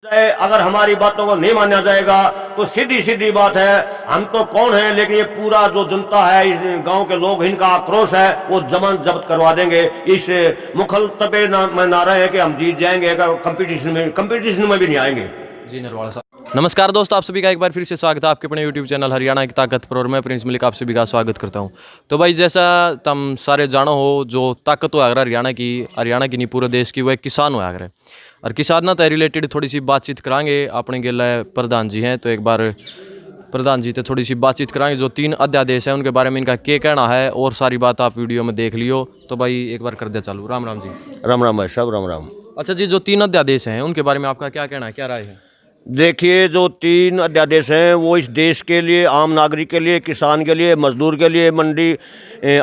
अगर हमारी बातों को नहीं माना जाएगा तो सीधी सीधी बात है, हम तो कौन है, लेकिन ये पूरा जो जनता है, इस गांव के लोग, इनका आक्रोश है, वो जमानत जब्त करवा देंगे। इस मुखलतबे में नारा है कि हम जीत जाएंगे, कंपटीशन में भी नहीं आएंगे। जी नरवाला साहब नमस्कार दोस्तों, आप सभी का एक बार फिर से स्वागत है आपके अपने यूट्यूब चैनल हरियाणा की ताकत पर। और मैं प्रिंस मलिक आप सभी का स्वागत करता हूं। तो भाई, जैसा तुम सारे जानो हो, जो ताकत हो अगर हरियाणा की नहीं पूरे देश की, वो एक किसान हो अगर। और किसान ना रिलेटेड थोड़ी सी बातचीत करांगे। अपने गिला प्रधान जी हैं, तो एक बार प्रधान जी तो थोड़ी सी बातचीत कराएंगे। जो 3 अध्यादेश हैं उनके बारे में इनका क्या कहना है, और सारी बात आप वीडियो में देख लियो। तो भाई एक बार कर दे चालू। राम राम जी। राम राम भाई साहब, राम राम। अच्छा जी, जो 3 अध्यादेश हैं उनके बारे में आपका क्या कहना है, क्या राय है? देखिए, जो 3 अध्यादेश हैं वो इस देश के लिए, आम नागरिक के लिए, किसान के लिए, मजदूर के लिए, मंडी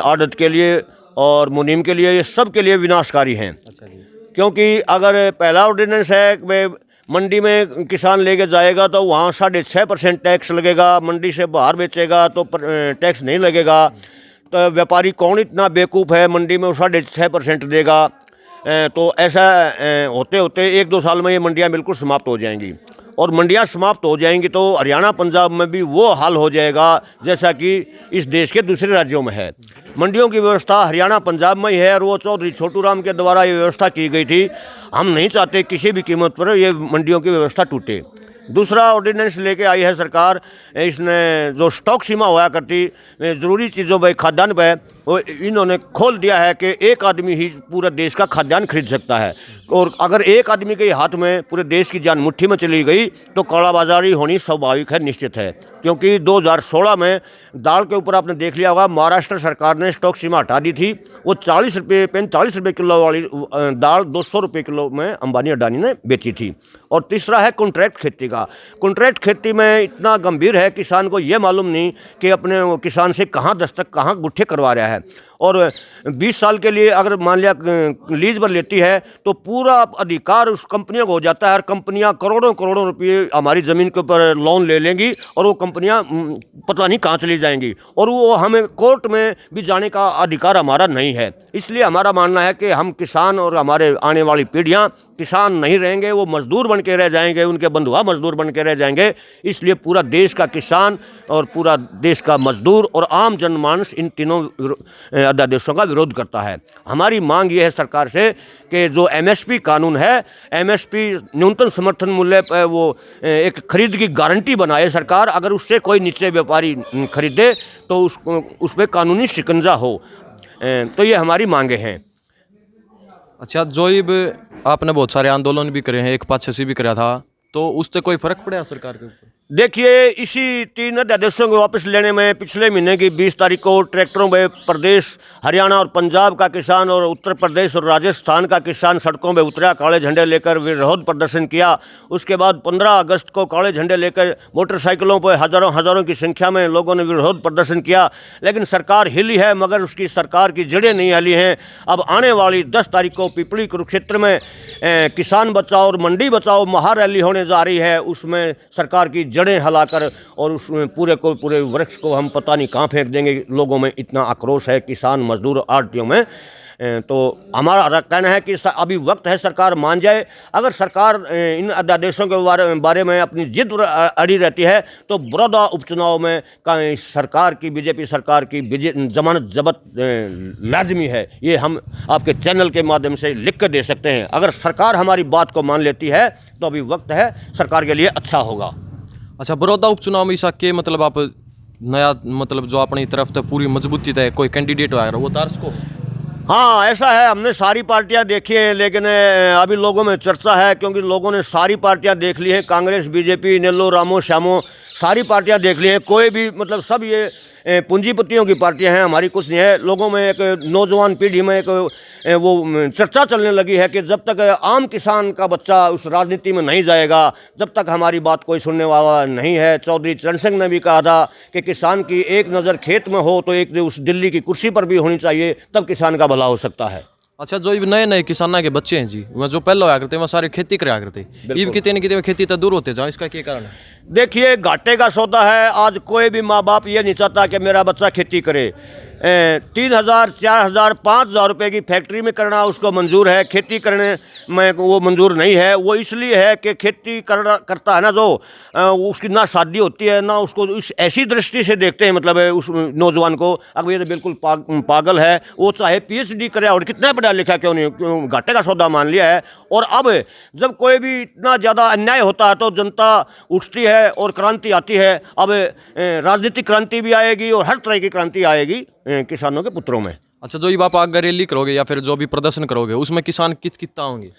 आड़त के लिए और मुनीम के लिए, ये सब के लिए विनाशकारी हैं। अच्छा जी। क्योंकि अगर पहला ऑर्डिनेंस है कि मंडी में किसान लेके जाएगा तो वहाँ 6.5% टैक्स लगेगा, मंडी से बाहर बेचेगा तो टैक्स नहीं लगेगा। तो व्यापारी कौन इतना बेवकूफ़ है, मंडी में वो 6.5% देगा? तो ऐसा होते होते 1-2 साल में ये मंडियाँ बिल्कुल समाप्त हो जाएंगी। और मंडियाँ समाप्त हो जाएंगी तो हरियाणा पंजाब में भी वो हाल हो जाएगा जैसा कि इस देश के दूसरे राज्यों में है। मंडियों की व्यवस्था हरियाणा पंजाब में ही है, और वो चौधरी छोटू राम के द्वारा ये व्यवस्था की गई थी। हम नहीं चाहते किसी भी कीमत पर ये मंडियों की व्यवस्था टूटे। दूसरा ऑर्डिनेंस लेके आई है सरकार, इसने जो स्टॉक सीमा हुआ करती ज़रूरी चीज़ों पर, खाद्यान्न पर, वो इन्होंने खोल दिया है कि एक आदमी ही पूरे देश का खाद्यान्न खरीद सकता है। और अगर एक आदमी के हाथ में पूरे देश की जान मुट्ठी में चली गई तो कालाबाजारी होनी स्वाभाविक है, निश्चित है। क्योंकि 2016 में दाल के ऊपर आपने देख लिया होगा, महाराष्ट्र सरकार ने स्टॉक सीमा हटा दी थी। वो 45 रुपये किलो वाली दाल 200 रुपये किलो में अंबानी अडानी ने बेची थी। और तीसरा है कॉन्ट्रैक्ट खेती का। कॉन्ट्रैक्ट खेती में इतना गंभीर है, किसान को ये मालूम नहीं कि अपने किसान से कहाँ दस्तक, कहाँ गुट्ठे करवा रहा है। और 20 साल के लिए अगर मान लिया लीज पर लेती है तो पूरा अधिकार उस कंपनियों को हो जाता है। और कंपनियां करोड़ों करोड़ों रुपये हमारी ज़मीन के ऊपर लोन ले लेंगी, और वो कंपनियां पता नहीं कहाँ चली जाएंगी, और वो हमें कोर्ट में भी जाने का अधिकार हमारा नहीं है। इसलिए हमारा मानना है कि हम किसान और हमारे आने वाली पीढ़ियाँ किसान नहीं रहेंगे, वो मजदूर बन के रह जाएंगे, उनके बंधुआ मजदूर बन के रह जाएंगे। इसलिए पूरा देश का किसान और पूरा देश का मजदूर और आम जनमानस इन तीनों अध्यादेशों का विरोध करता है। हमारी मांग ये है सरकार से कि जो MSP कानून है, MSP न्यूनतम समर्थन मूल्य पर वो एक खरीद की गारंटी बनाए सरकार। अगर उससे कोई नीचे व्यापारी खरीदे तो उस पर कानूनी शिकंजा हो। तो ये हमारी मांगे हैं। अच्छा, जो ये आपने बहुत सारे आंदोलन भी करे हैं, एक 5-6 भी कराया था, तो उससे कोई फर्क पड़ा सरकार के ऊपर? देखिए, इसी 3 अध्यादेशों को वापस लेने में पिछले महीने की 20 तारीख को ट्रैक्टरों में प्रदेश हरियाणा और पंजाब का किसान और उत्तर प्रदेश और राजस्थान का किसान सड़कों में उतरा, काले झंडे लेकर विरोध प्रदर्शन किया। उसके बाद 15 अगस्त को काले झंडे लेकर मोटरसाइकिलों पर हज़ारों की संख्या में लोगों ने विरोध प्रदर्शन किया। लेकिन सरकार हिली है, मगर उसकी सरकार की जड़ें नहीं हिली हैं। अब आने वाली 10 तारीख को पिपली कुरुक्षेत्र में किसान बचाओ और मंडी बचाओ महारैली होने जा रही है। उसमें सरकार की जड़ें हिलाकर और उसमें पूरे वृक्ष को हम पता नहीं कहाँ फेंक देंगे। लोगों में इतना आक्रोश है, किसान मजदूर आड़तियों में। तो हमारा कहना है कि अभी वक्त है सरकार मान जाए। अगर सरकार इन अध्यादेशों के बारे में अपनी जिद अड़ी रहती है तो बड़ौदा उपचुनाव में सरकार की, बीजेपी सरकार की जमानत जब्त लाजमी है। ये हम आपके चैनल के माध्यम से लिख कर दे सकते हैं। अगर सरकार हमारी बात को मान लेती है तो अभी वक्त है, सरकार के लिए अच्छा होगा। अच्छा, बड़ौदा उपचुनाव में ऐसा के मतलब आप नया मतलब जो अपनी तरफ से पूरी मजबूती है, कोई कैंडिडेट आएगा वो तार्स को? हाँ, ऐसा है। हमने सारी पार्टियां देखी हैं, लेकिन अभी लोगों में चर्चा है, क्योंकि लोगों ने सारी पार्टियां देख ली हैं। कांग्रेस, बीजेपी, नेल्लो, रामो, श्यामो, सारी पार्टियां देख ली हैं। कोई भी मतलब सब ये पूंजीपतियों की पार्टियां हैं, हमारी कुछ नहीं है। लोगों में एक नौजवान पीढ़ी में एक वो चर्चा चलने लगी है कि जब तक आम किसान का बच्चा उस राजनीति में नहीं जाएगा, जब तक हमारी बात कोई सुनने वाला नहीं है। चौधरी चरण सिंह ने भी कहा था कि किसान की एक नज़र खेत में हो तो एक उस दिल्ली की कुर्सी पर भी होनी चाहिए, तब किसान का भला हो सकता है। अच्छा, जो नए किसाना के बच्चे हैं जी, वह जो पहले होया करते वह सारे खेती कराया करते, ईब कितने न कितने खेती तो दूर होते जाओ, इसका क्या कारण है? देखिए, घाटे का सौदा है। आज कोई भी माँ बाप ये नहीं चाहता कि मेरा बच्चा खेती करे। 3,000, 4,000, 5,000 रुपये की फैक्ट्री में करना उसको मंजूर है, खेती करने में वो मंजूर नहीं है। वो इसलिए है कि खेती करता है ना जो उसकी ना शादी होती है ना उसको इस ऐसी दृष्टि से देखते हैं, मतलब उस नौजवान को अब ये तो बिल्कुल पागल है, वो चाहे PhD करे और कितना पढ़ा लिखा क्यों नहीं, क्यों घाटे का सौदा मान लिया है। और अब जब कोई भी इतना ज़्यादा अन्याय होता है तो जनता उठती है और क्रांति आती है। अब राजनीतिक क्रांति भी आएगी और हर तरह की क्रांति आएगी किसानों के पुत्रों में। अच्छा, जो ये आप आगे रैली करोगे या फिर जो भी प्रदर्शन करोगे उसमें किसान कितना होंगे?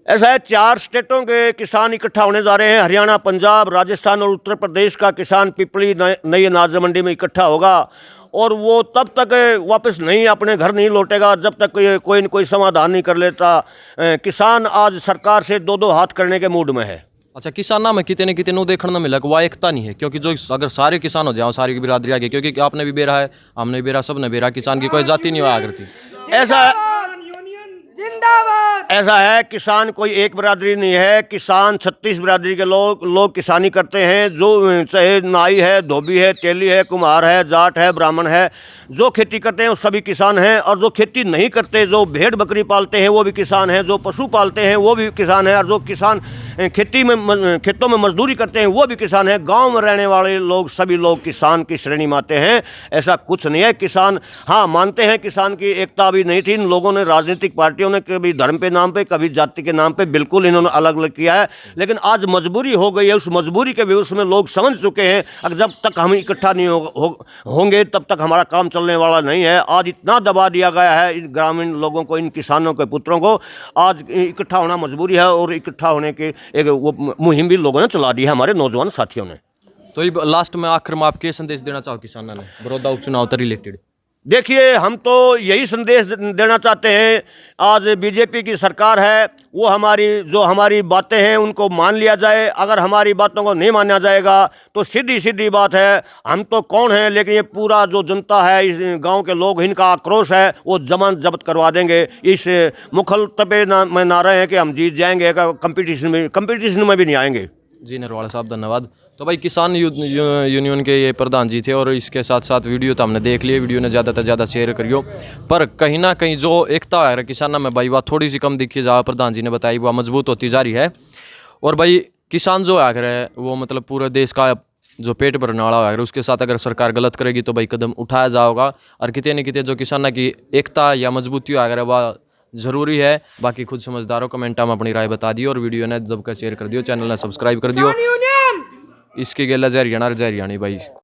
ऐसा है, 4 स्टेटों के किसान इकट्ठा होने जा रहे हैं। हरियाणा, पंजाब, राजस्थान और उत्तर प्रदेश का किसान पिपली नई अनाज मंडी में इकट्ठा होगा और वो तब तक वापस नहीं अपने घर नहीं लौटेगा जब तक कोई न कोई समाधान नहीं कर लेता। किसान आज सरकार से 2-2 हाथ करने के मूड में है। अच्छा, किसाना में कितने कितने देखने में मिला कि वह एकता नहीं है, क्योंकि जो अगर सारे किसान हो जाओ, सारी की बिरादरी आगे, क्योंकि आपने भी बेरा है, हमने भी बेरा, सबने बेरा, किसान की कोई जाति नहीं हुआ करती। ऐसा है, किसान कोई एक बिरादरी नहीं है, किसान 36 बिरादरी के लोग किसानी करते हैं। जो चाहे नाई है, धोबी है, तेली है, कुम्हार है, जाट है, ब्राह्मण है, जो खेती करते हैं वो सभी किसान हैं। और जो खेती नहीं करते, जो भेड़ बकरी पालते हैं वो भी किसान हैं, जो पशु पालते हैं वो भी किसान हैं, और जो किसान खेतों में मजदूरी करते हैं वो भी किसान हैं। गांव में रहने वाले लोग सभी लोग किसान की श्रेणी में आते हैं। ऐसा कुछ नहीं है। किसान हाँ मानते हैं, किसान की एकता भी नहीं थी। इन लोगों ने, राजनीतिक पार्टियों ने कभी धर्म के नाम पे, कभी जाति के नाम पे बिल्कुल इन्होंने अलग अलग किया है। लेकिन आज मजबूरी हो गई है, उस मजबूरी के विषय में लोग समझ चुके हैं। अगर जब तक हम इकट्ठा नहीं होंगे तब तक हमारा काम चलने वाला नहीं है। आज इतना दबा दिया गया है इन ग्रामीण लोगों को, इन किसानों के पुत्रों को, आज इकट्ठा होना मजबूरी है। और इकट्ठा होने के एक वो मुहिम भी लोगों ने चला दी है, हमारे नौजवान साथियों ने। तो ये लास्ट में आखिर में आप क्या संदेश देना चाहो किसानों ने बड़ौदा उपचुनाव से रिलेटेड? देखिए, हम तो यही संदेश देना चाहते हैं, आज बीजेपी की सरकार है, वो हमारी बातें हैं उनको मान लिया जाए। अगर हमारी बातों को नहीं माना जाएगा तो सीधी सीधी बात है, हम तो कौन हैं, लेकिन ये पूरा जो जनता है, इस गांव के लोग, इनका आक्रोश है, वो जमानत जब्त करवा देंगे। इस मुखलतबे में ना रहे हैं कि हम जीत जाएंगे, कंपटीशन में भी नहीं आएंगे। जी नरवाला साहब, धन्यवाद। तो भाई किसान यूनियन के ये प्रधान जी थे, और इसके साथ साथ वीडियो तो हमने देख लिए, वीडियो ने ज़्यादा से ज़्यादा शेयर करियो। पर कहीं ना कहीं जो एकता है किसानों में भाई, वह थोड़ी सी कम दिखी जा, प्रधान जी ने बताई, वह मजबूत होती जा रही है। और भाई किसान जो आकर है वो मतलब पूरे देश का जो पेट भरने वाला है, उसके साथ अगर सरकार गलत करेगी तो भाई कदम उठाया जाएगा। और कितने न कितने जो किसानों की एकता या मजबूती आकर है वह जरूरी है। बाकी खुद समझदारों, कमेंट में अपनी राय बता दियो और वीडियो ने दबकर शेयर कर दियो, चैनल ने सब्सक्राइब कर दियो। इसके गेला जय हरियाणा, जय हरियाणी भाई।